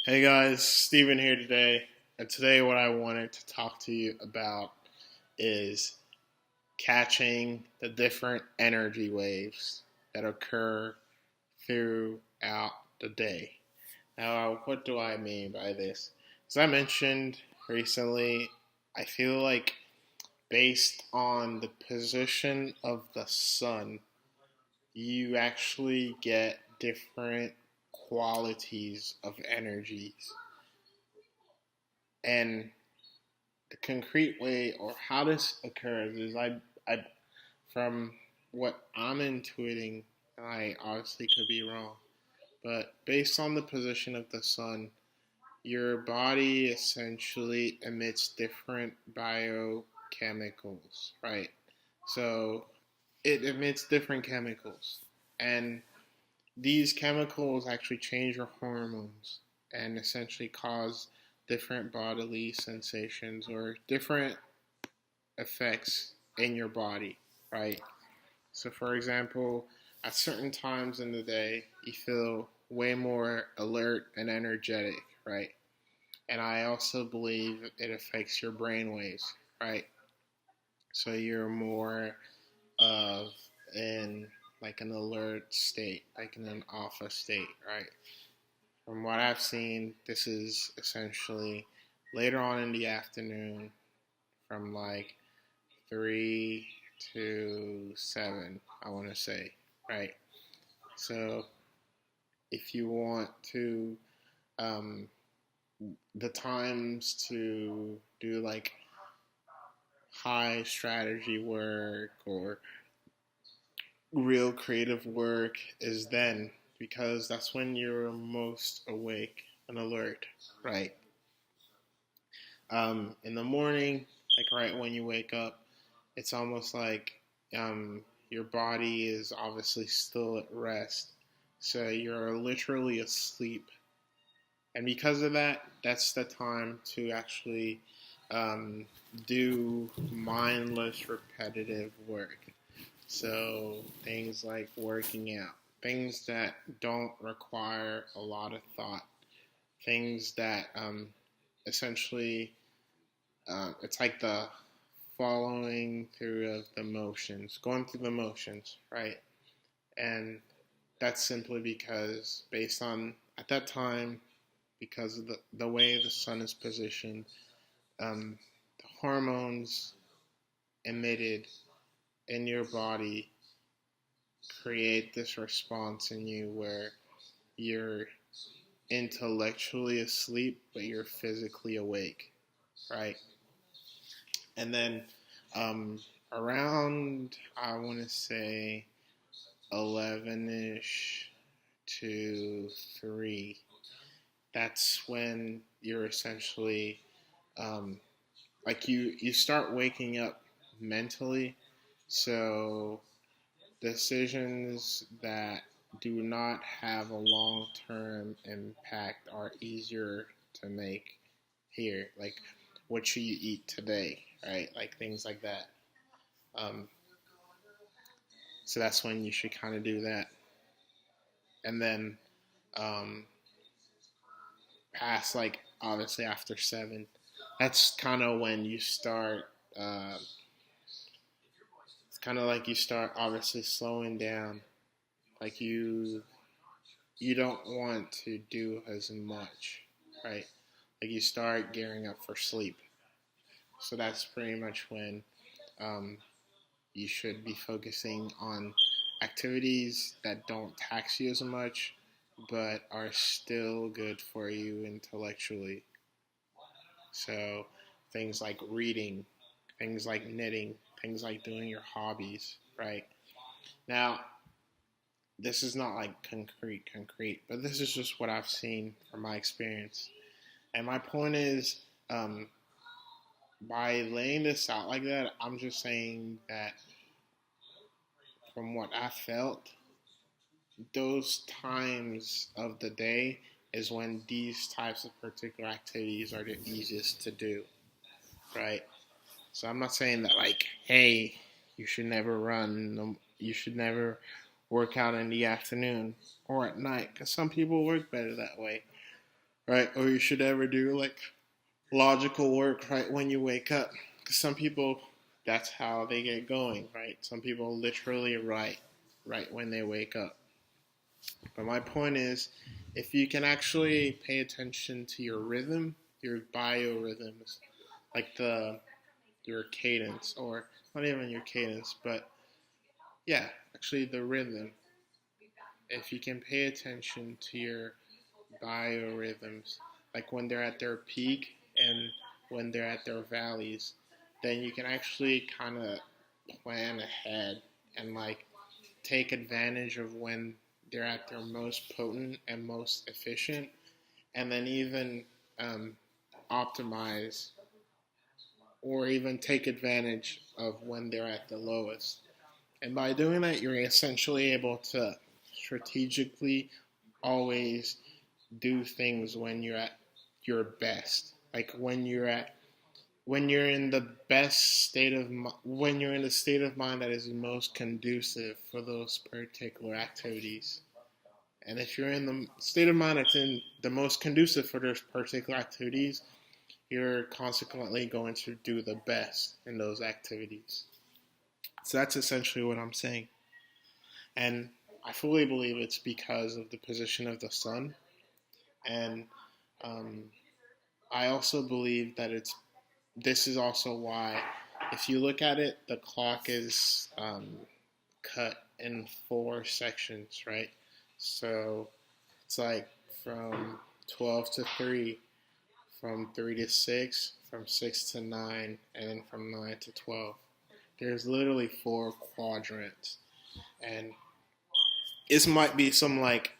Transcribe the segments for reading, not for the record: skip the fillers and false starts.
Hey guys, Steven here today. And today, what I wanted to talk to you about is catching the different energy waves that occur throughout the day. Now, what do I mean by this? As I mentioned recently, I feel like based on the position of the sun, you actually get different qualities of energies. And the concrete way or how this occurs is I from what I'm intuiting, I obviously could be wrong, but based on the position of the sun, your body essentially emits different biochemicals, right? So it emits different chemicals, and these chemicals actually change your hormones and essentially cause different bodily sensations or different effects in your body, right? So, for example, at certain times in the day, you feel way more alert and energetic, right? And I also believe it affects your brain waves, right? So you're more of in like an alert state, like in an alpha state, right? From what I've seen, this is essentially later on in the afternoon from like 3 to 7, I want to say, right? So if you want to, um, the times to do like high strategy work or real creative work is then because that's when you're most awake and alert, right? In the morning, like right when you wake up, it's almost like your body is obviously still at rest. So you're literally asleep. And because of that, that's the time to actually um, do mindless, repetitive work. So things like working out, things that don't require a lot of thought, things that essentially it's like the following through of the motions, going through the motions, right? And that's simply because, based on at that time, because of the way the sun is positioned, the hormones emitted in your body create this response in you where you're intellectually asleep, but you're physically awake, right? And then around, I want to say, 11 ish to 3, that's when you're essentially um, like you start waking up mentally. So decisions that do not have a long term impact are easier to make here. Like, what should you eat today, right? Like things like that. Um, so that's when you should kind of do that. And then um, past, like, obviously after 7, that's kind of when you start. It's kind of like you start obviously slowing down. Like you don't want to do as much, right? Like you start gearing up for sleep. So that's pretty much when um, you should be focusing on activities that don't tax you as much, but are still good for you intellectually. So things like reading, things like knitting, things like doing your hobbies, right? Now, this is not like concrete, but this is just what I've seen from my experience. And my point is, um, by laying this out like that, I'm just saying that from what I felt, those times of the day is when these types of particular activities are the easiest to do, right? So I'm not saying that like, hey, you should never run, you should never work out in the afternoon or at night, because some people work better that way. right? Or you should ever do like logical work right when you wake up. Because some people, that's how they get going, right? Some people literally write right when they wake up. But my point is, if you can actually pay attention to your rhythm, your biorhythms, like your cadence, or not even your cadence, but yeah, actually the rhythm. If you can pay attention to your biorhythms, like when they're at their peak and when they're at their valleys, then you can actually kind of plan ahead and like take advantage of when they're at their most potent and most efficient, and then even um, optimize or even take advantage of when they're at the lowest. And by doing that, you're essentially able to strategically always do things when you're at your best. Like when you're in the best state of when you're in the state of mind that is most conducive for those particular activities. And if you're in the state of mind that's in the most conducive for those particular activities, you're consequently going to do the best in those activities. So that's essentially what I'm saying. And I fully believe it's because of the position of the sun. And um, I also believe that this is also why, if you look at it, the clock is cut in 4 sections, right? So it's like from 12 to 3, from 3 to 6, from 6 to 9, and then from 9 to 12. There's literally 4 quadrants. And this might be some like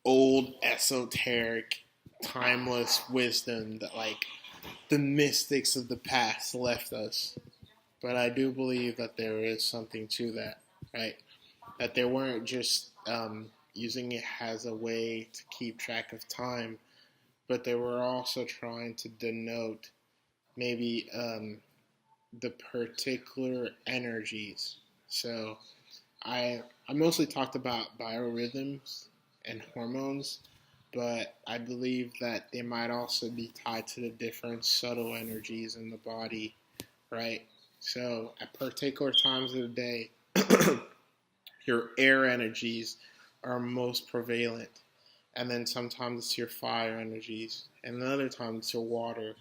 old esoteric timeless wisdom that like the mystics of the past left us. But I do believe that there is something to that, right? That they weren't just using it as a way to keep track of time, but they were also trying to denote maybe the particular energies. So I mostly talked about biorhythms and hormones, but I believe that they might also be tied to the different subtle energies in the body, right? So at particular times of the day, your air energies are most prevalent, and then sometimes it's your fire energies, and another time it's your water,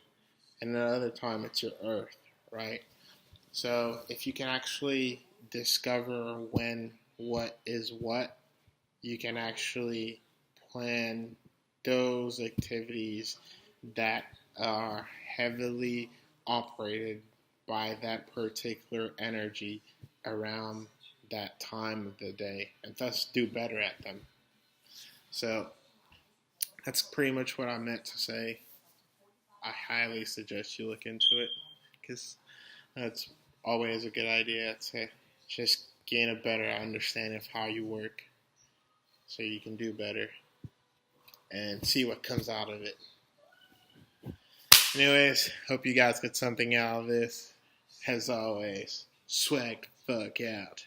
and another time it's your earth, right? So if you can actually discover when what is what, you can actually plan those activities that are heavily operated by that particular energy around that time of the day, and thus do better at them. So that's pretty much what I meant to say. I highly suggest you look into it because that's always a good idea to just gain a better understanding of how you work so you can do better and see what comes out of it. Anyways, hope you guys get something out of this. As always, swag the fuck out.